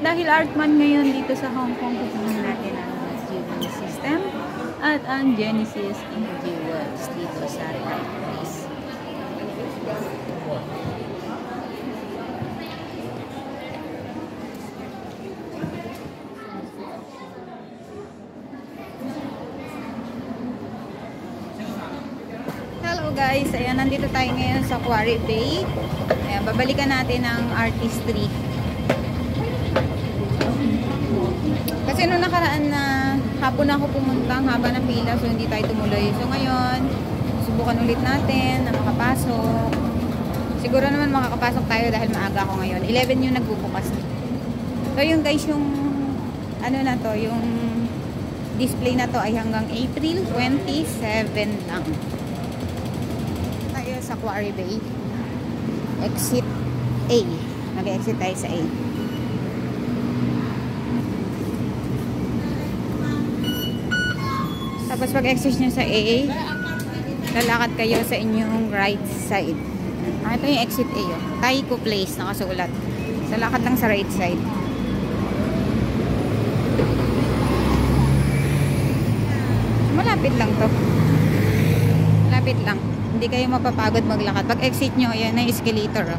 dahil art month ngayon dito sa Hong Kong, pupuntahan natin ang Jewel System at ang Genesis and Jewels dito sa Thai Place. Hello guys, ayan, nandito tayo ngayon sa Quarry Bay. Ayan, babalikan natin ang artistry. Kasi nung nakaraan na hapon ako pumunta, ang haba ng pila, so hindi tayo tumuloy. So ngayon, subukan ulit natin na makapasok. Siguro naman makakapasok tayo dahil maaga ako ngayon. 11 yung nagbubukas. So yun guys, yung ano na to, yung display na to ay hanggang April 27 lang. Tayo sa Quarry Bay. Exit A. Nag-exit tayo sa A. Tapos pag-exit nyo sa A, lalakad kayo sa inyong right side. Ito yung exit A. Taiko Place, nakasulat. So, lakad lang sa right side. Malapit lang to. Malapit lang. Hindi kayo mapapagod maglakad. Pag-exit nyo, ayan na yung escalator.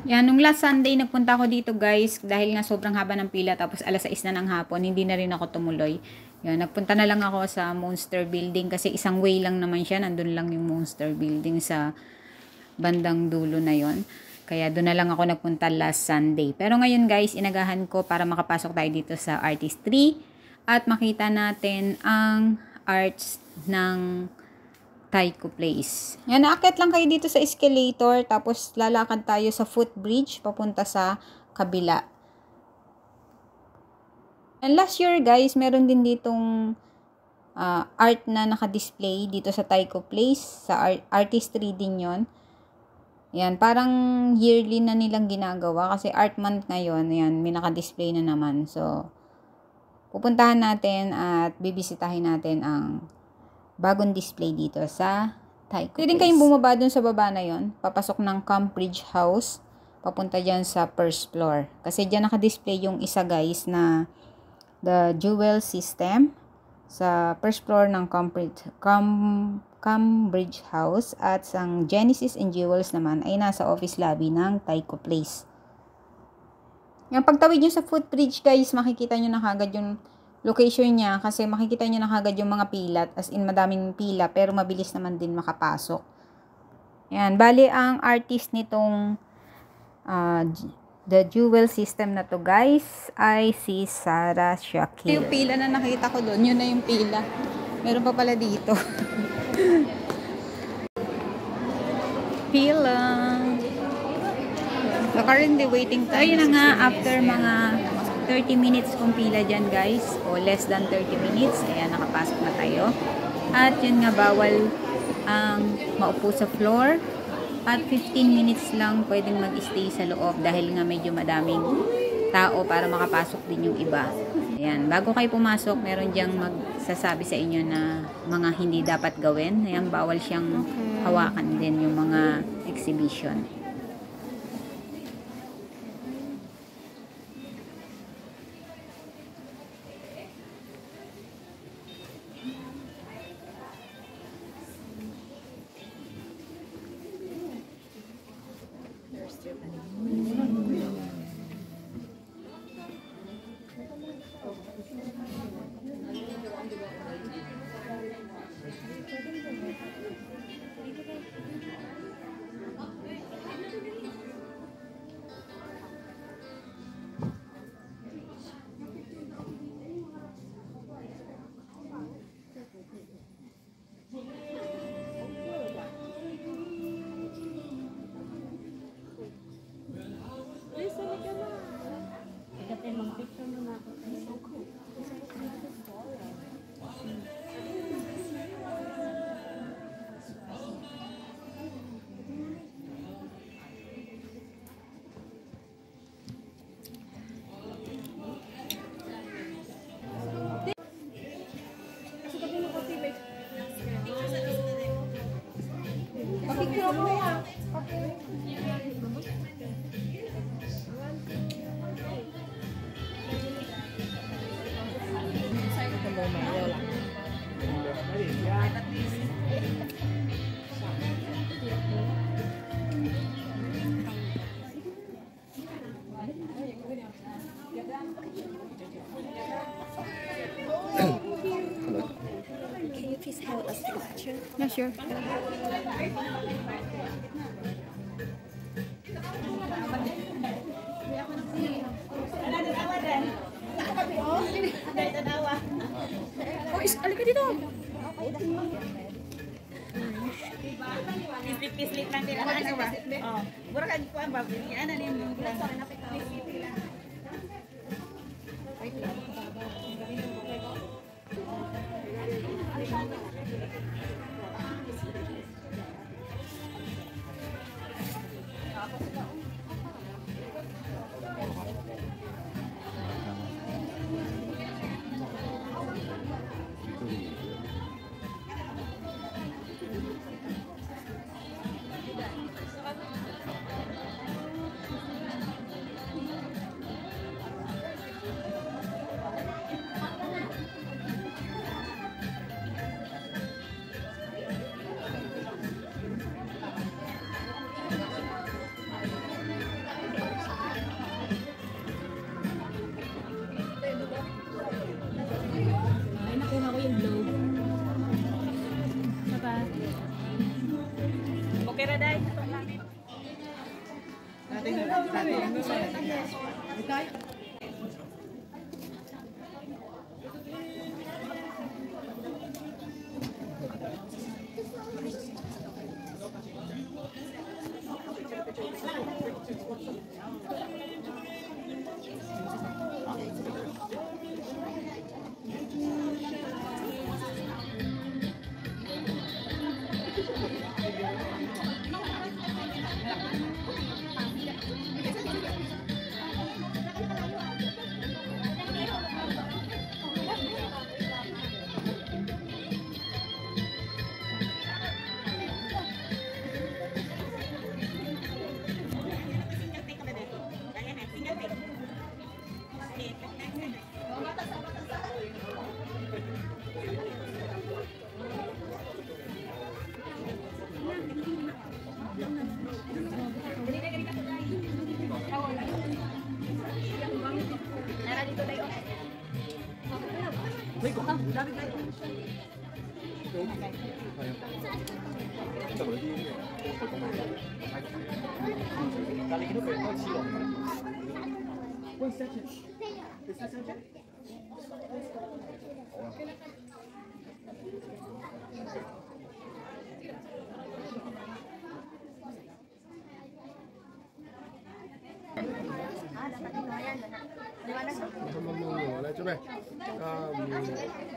Yan, nung last Sunday, nagpunta ako dito guys, dahil nga sobrang haba ng pila, tapos alas 6 na ng hapon, hindi na rin ako tumuloy. Yan, nagpunta na lang ako sa Monster Building, kasi isang way lang naman siya, nandun lang yung Monster Building sa bandang dulo na yon. Kaya doon na lang ako nagpunta last Sunday. Pero ngayon guys, inagahan ko para makapasok tayo dito sa artistry, at makita natin ang arts ng Taiko Place. Yan, naakit lang kayo dito sa escalator, tapos lalakad tayo sa footbridge papunta sa kabila. And last year guys, meron din ditong art na naka-display dito sa Taiko Place, sa artistry din yon. Yan, parang yearly na nilang ginagawa kasi art month ngayon. Yan, may naka-display na naman. So, pupuntahan natin at bibisitahin natin ang bagong display dito sa Taiko Place. Pwede kayong bumaba dun sa baba na yon, papasok ng Cambridge House, papunta dyan sa first floor. Kasi dyan naka-display yung isa guys na the Jewel System sa first floor ng Cambridge House, at ang Genesis and Jewels naman ay nasa office lobby ng Taiko Place. Yung pagtawid nyo sa footbridge guys, makikita nyo na kagad yung location niya, kasi makikita nyo na kagad yung mga pila, as in madaming pila, pero mabilis naman din makapasok. Yan, bali ang artist nitong the Jewel System na to guys ay si Sarah Shakir. Yung pila na nakita ko doon, yun na yung pila. Meron pa pala dito. Pila. So currently waiting tayo. Ayun na nga, after mga 30 minutes kung pila dyan guys, o less than 30 minutes, ayan, nakapasok na tayo. At yun nga, bawal ang maupo sa floor, at 15 minutes lang pwedeng mag-stay sa loob dahil nga medyo madaming tao para makapasok din yung iba. Ayan, bago kayo pumasok, meron diyang magsasabi sa inyo na mga hindi dapat gawin. Ayan, bawal siyang hawakan din yung mga exhibition. picture. Oh, alika dito. Pislit lang din ang ano ba? Oh, mura ka ko ang babi. Ano ni mo? Wait lang. Ay, nakuha ko yung globe. Sapa. Okay ra dai.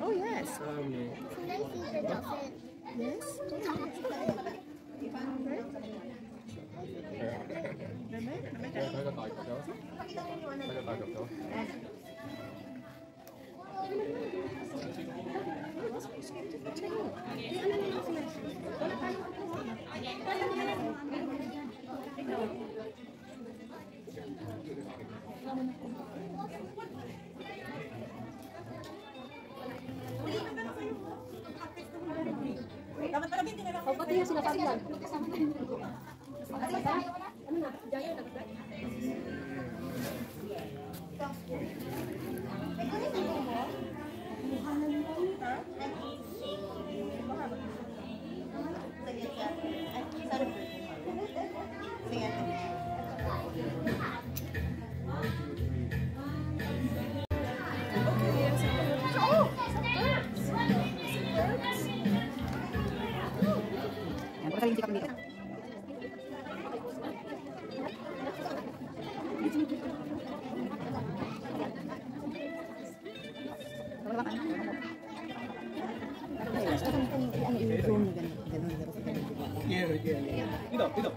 Oh yes. Yes. Dapat pala binti na lang. Oh, pati yung sinasabi lang. Ano na? Jaya na ba? Yan, pagkasaling sikap dito.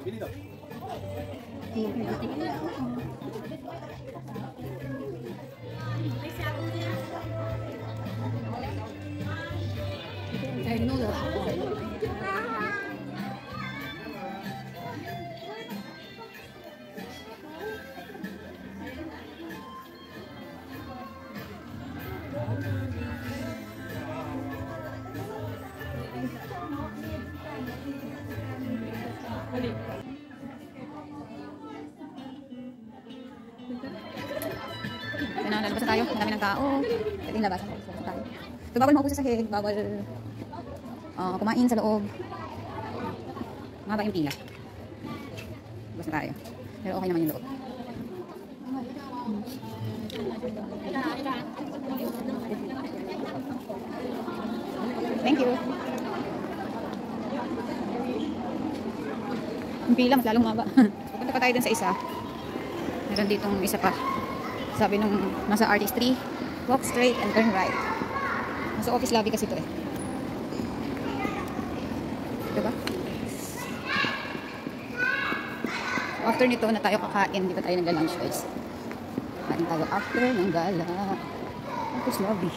Dito. Ay, ginula. Lalabas na tayo. Ang dami ng tao. Pwede yung labasan. Labas tayo. So, bawal maupo sa sahig. Bawal kumain sa loob. Mahaba yung pila. Basta tayo. Pero okay naman yung loob. Thank you. Yung pila, mas lalong mahaba. Pupunta pa tayo dun sa isa. Meron ditong isa pa. Sabi nung nasa artistry, walk straight and turn right. Nasa office lobby kasi ito eh. Diba? After nito na tayo kakain, di ba tayo nagla-lunch guys? Kain tayo after ng gala. Office lobby.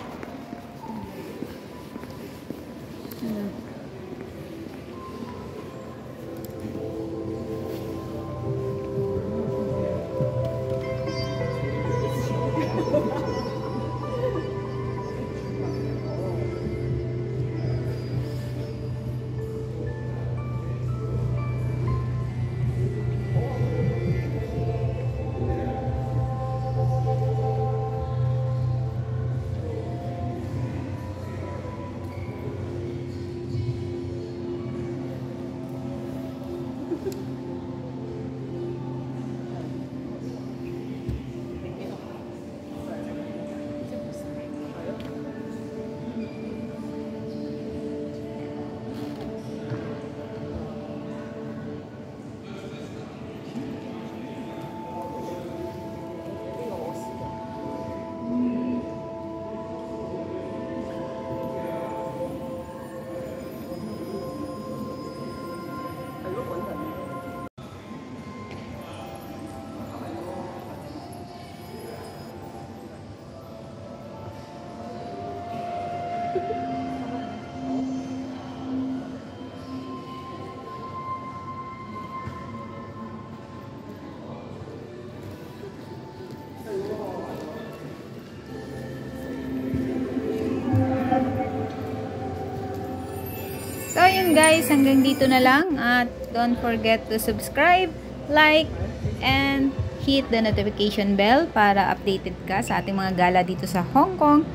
So, yun guys, hanggang dito na lang. At don't forget to subscribe, like, and hit the notification bell para updated ka sa ating mga gala dito sa Hong Kong.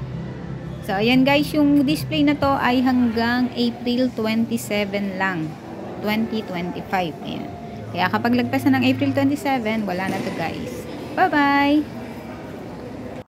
So, ayan guys, yung display na to ay hanggang April 27 lang. 2025. Ayan. Kaya kapag lagpas na ng April 27, wala na to guys. Bye-bye!